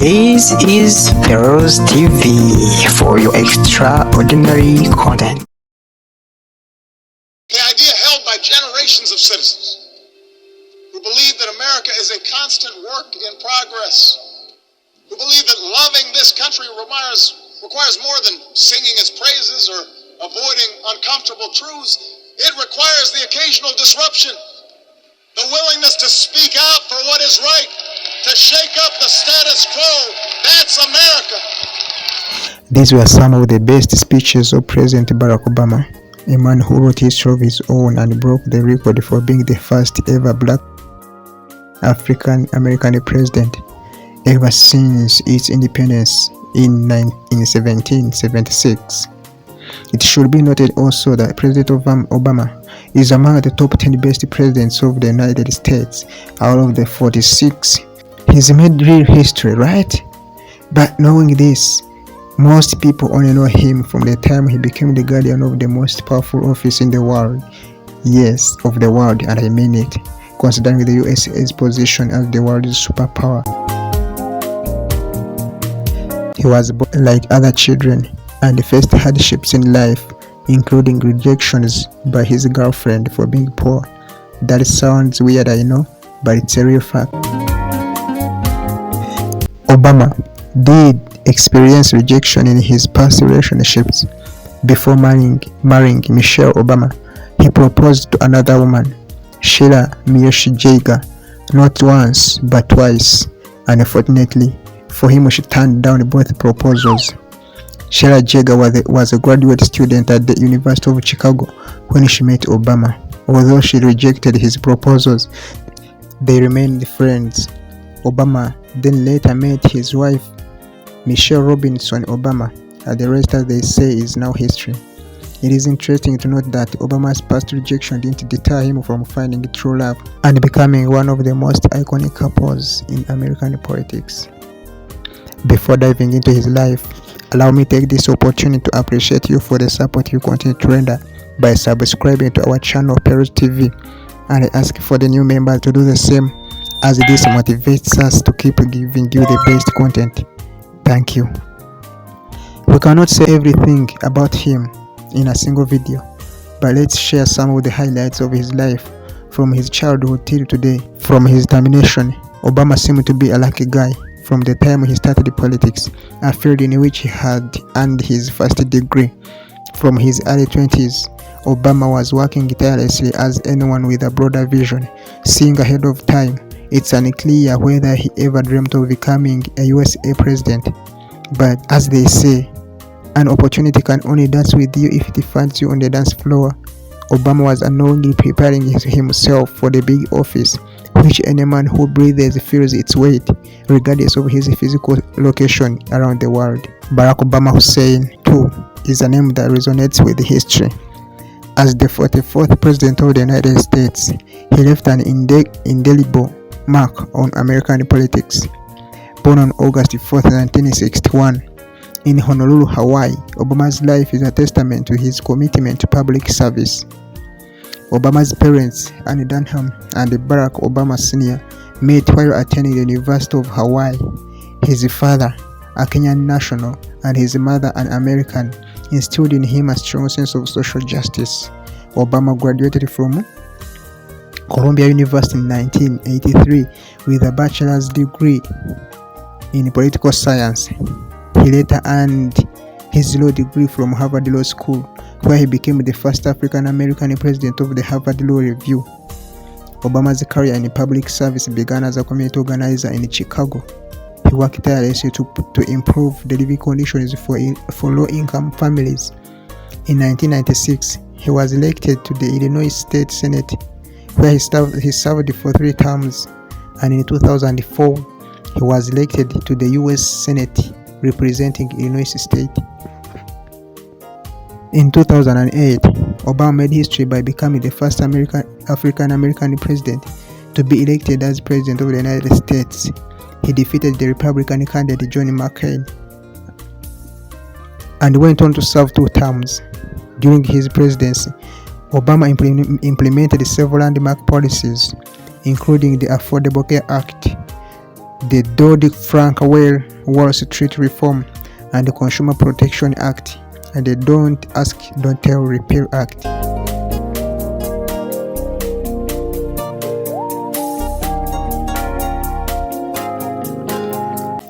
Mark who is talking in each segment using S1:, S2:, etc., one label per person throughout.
S1: This is Pearls TV for your extraordinary content.
S2: The idea held by generations of citizens who believe that America is a constant work in progress, who believe that loving this country requires more than singing its praises or avoiding uncomfortable truths. It requires the occasional disruption, the willingness to speak out for what is right, to shake up the status quo. That's America.
S3: These were some of the best speeches of President Barack Obama, a man who wrote history of his own and broke the record for being the first ever black African American president ever since its independence in 1776. It should be noted also that President Obama is among the top 10 best presidents of the United States out of the 46. He's made real history, right? But knowing this, most people only know him from the time he became the guardian of the most powerful office in the world. Yes, of the world, and I mean it, considering the USA's position as the world's superpower. He was born like other children and faced hardships in life, including rejections by his girlfriend for being poor. That sounds weird, I know, but it's a real fact. Obama did experience rejection in his past relationships. Before marrying Michelle Obama, he proposed to another woman, Sheila Miyoshi Jager, not once but twice. Unfortunately for him, she turned down both proposals. Sheila Jager was a graduate student at the University of Chicago when she met Obama. Although she rejected his proposals, they remained friends. Obama then later met his wife, Michelle Robinson Obama, and the rest, as they say, is now history. It is interesting to note that Obama's past rejection didn't deter him from finding true love and becoming one of the most iconic couples in American politics. Before diving into his life, allow me to take this opportunity to appreciate you for the support you continue to render by subscribing to our channel Pearls TV, and I ask for the new members to do the same, as this motivates us to keep giving you the best content. Thank you. We cannot say everything about him in a single video, but let's share some of the highlights of his life from his childhood till today. From his termination, Obama seemed to be a lucky guy. From the time he started politics, a field in which he had earned his first degree. From his early 20s, Obama was working tirelessly as anyone with a broader vision, seeing ahead of time. It's unclear whether he ever dreamt of becoming a USA president, but as they say, an opportunity can only dance with you if it finds you on the dance floor. Obama was unknowingly preparing himself for the big office, which any man who breathes feels its weight, regardless of his physical location around the world. Barack Obama Hussein, too, is a name that resonates with history. As the 44th President of the United States, he left an indelible mark on American politics. Born on August 4, 1961, in Honolulu, Hawaii, Obama's life is a testament to his commitment to public service. Obama's parents, Annie Dunham and Barack Obama Sr., met while attending the University of Hawaii. His father, a Kenyan national, and his mother, an American, instilled in him a strong sense of social justice. Obama graduated from Columbia University in 1983 with a bachelor's degree in political science. He later earned his law degree from Harvard Law School, where he became the first African American president of the Harvard Law Review. Obama's career in public service began as a community organizer in Chicago. He worked tirelessly to improve the living conditions for low-income families. In 1996, he was elected to the Illinois State Senate, where he served for 3 terms, and in 2004, he was elected to the U.S. Senate, representing Illinois State. In 2008, Obama made history by becoming the first African American president to be elected as President of the United States. He defeated the Republican candidate John McCain and went on to serve 2 terms. During his presidency, Obama implemented several landmark policies, including the Affordable Care Act, the Dodd-Frank Wall Street Reform and the Consumer Protection Act, and the Don't Ask, Don't Tell Repeal Act.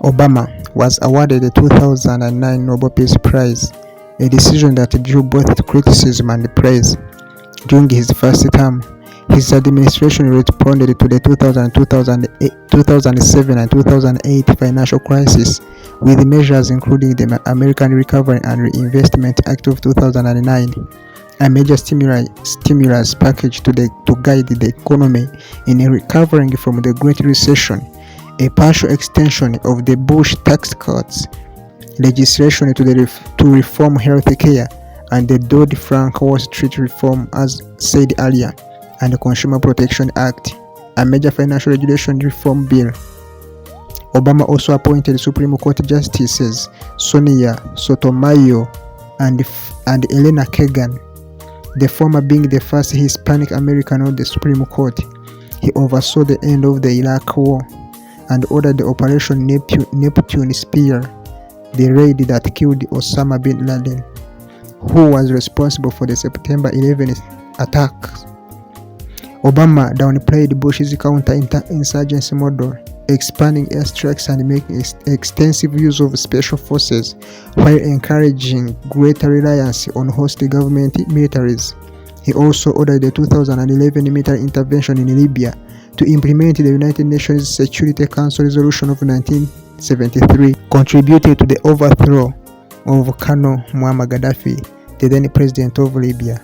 S3: Obama was awarded the 2009 Nobel Peace Prize, a decision that drew both criticism and praise. During his first term, his administration responded to the 2007 and 2008 financial crisis with measures including the American Recovery and Reinvestment Act of 2009, a major stimulus package to guide the economy in recovering from the Great Recession, a partial extension of the Bush tax cuts, legislation to reform health care, and the Dodd-Frank Wall Street Reform, as said earlier, and the Consumer Protection Act, a major financial regulation reform bill. Obama also appointed Supreme Court Justices Sonia Sotomayor and Elena Kagan, the former being the first Hispanic American on the Supreme Court. He oversaw the end of the Iraq War and ordered the Operation Neptune Spear, the raid that killed Osama bin Laden, who was responsible for the September 11th attacks. Obama downplayed Bush's counter-insurgency model, expanding airstrikes and making extensive use of special forces, while encouraging greater reliance on host government militaries. He also ordered the 2011 military intervention in Libya to implement the United Nations Security Council Resolution of 1973, contributed to the overthrow of Colonel Muammar Gaddafi, the then president of Libya.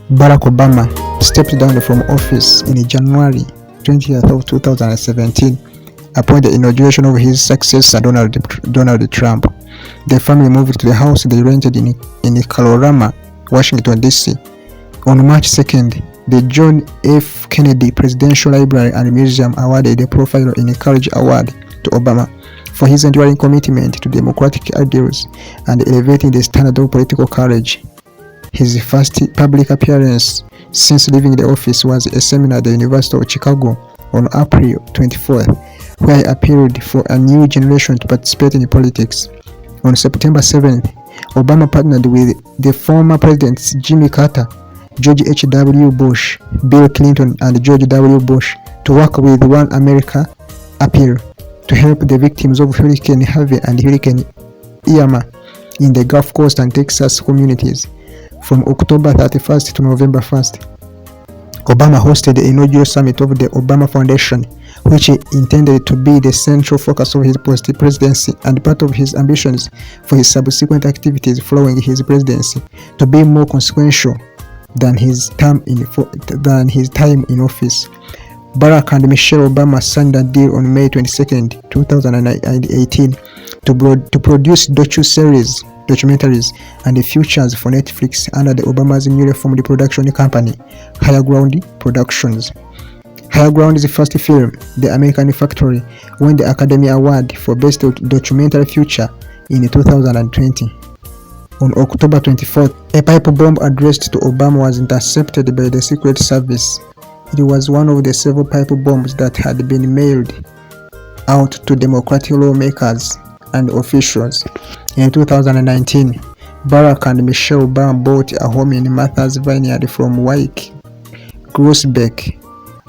S3: Barack Obama stepped down from office in January 20th of 2017 upon the inauguration of his successor Donald Trump. The family moved to the house they rented in Colorado, Washington, D.C. On March 2nd, the John F. Kennedy Presidential Library and Museum awarded the Profile in Courage Award to Obama for his enduring commitment to democratic ideals and elevating the standard of political courage. His first public appearance since leaving the office was a seminar at the University of Chicago on April 24th, where he appealed for a new generation to participate in politics. On September 7th, Obama partnered with the former presidents Jimmy Carter, George H.W. Bush, Bill Clinton, and George W. Bush to work with One America appeal to help the victims of Hurricane Harvey and Hurricane Irma in the Gulf Coast and Texas communities from October 31st to November 1st. Obama hosted the inaugural summit of the Obama Foundation, which he intended to be the central focus of his presidency and part of his ambitions for his subsequent activities following his presidency to be more consequential than his time in office. Barack and Michelle Obama signed a deal on May 22, 2018 to produce documentaries and features for Netflix under the Obama's newly formed production company, Higher Ground Productions. Higher Ground's first film, The American Factory, won the Academy Award for Best Documentary Feature in 2020. On October 24th, a pipe bomb addressed to Obama was intercepted by the Secret Service. It was one of the several pipe bombs that had been mailed out to Democratic lawmakers and officials. In 2019, Barack and Michelle Obama bought a home in Martha's Vineyard from Wyke Grousbeck.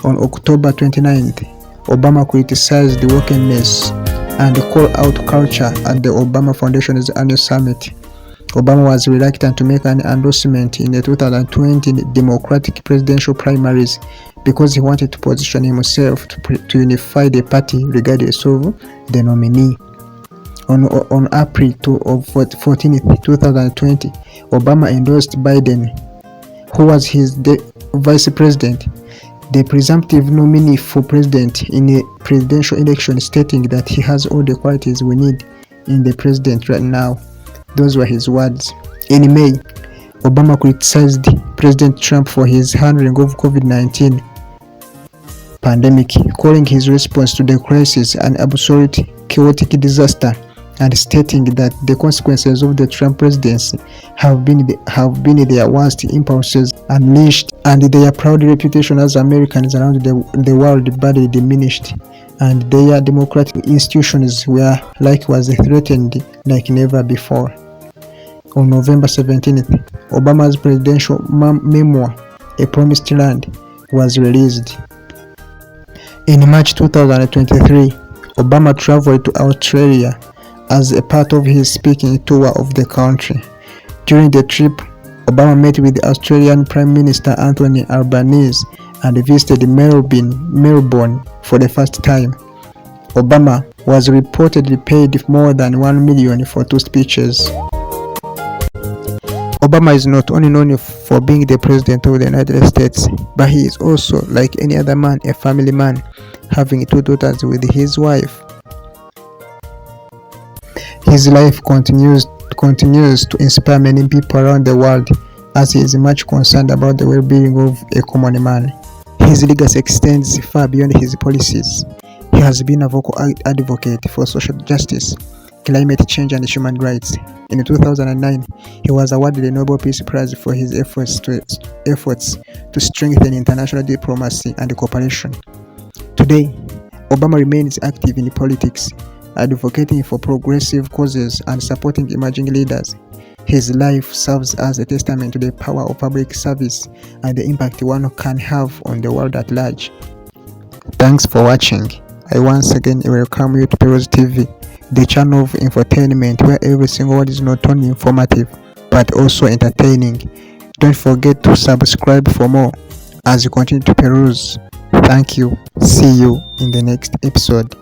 S3: On October 29th, Obama criticized wokenness and called out culture at the Obama Foundation's annual summit. Obama was reluctant to make an endorsement in the 2020 Democratic presidential primaries because he wanted to position himself to unify the party regardless of the nominee. On April 14, 2020, Obama endorsed Biden, who was his vice president, the presumptive nominee for president in a presidential election, stating that he has all the qualities we need in the president right now. Those were his words. In May, Obama criticized President Trump for his handling of COVID-19 pandemic, calling his response to the crisis an absolute chaotic disaster and stating that the consequences of the Trump presidency have been their worst impulses unleashed, and their proud reputation as Americans around the world badly diminished, and their democratic institutions were likewise threatened like never before. On November 17th, Obama's presidential memoir, A Promised Land, was released. In March 2023, Obama traveled to Australia as a part of his speaking tour of the country. During the trip, Obama met with Australian Prime Minister Anthony Albanese and visited Melbourne for the first time. Obama was reportedly paid more than $1 million for 2 speeches. Obama is not only known for being the president of the United States, but he is also, like any other man, a family man, having 2 daughters with his wife. His life continues to inspire many people around the world, as he is much concerned about the well-being of a common man. His legacy extends far beyond his policies. He has been a vocal advocate for social justice, climate change, and human rights. In 2009, he was awarded the Nobel Peace Prize for his efforts to strengthen international diplomacy and cooperation. Today, Obama remains active in politics, advocating for progressive causes and supporting emerging leaders. His life serves as a testament to the power of public service and the impact one can have on the world at large. Thanks for watching. I once again welcome you to Peros TV, the channel of infotainment where every single word is not only informative but also entertaining. Don't forget to subscribe for more as you continue to peruse. Thank you. See you in the next episode.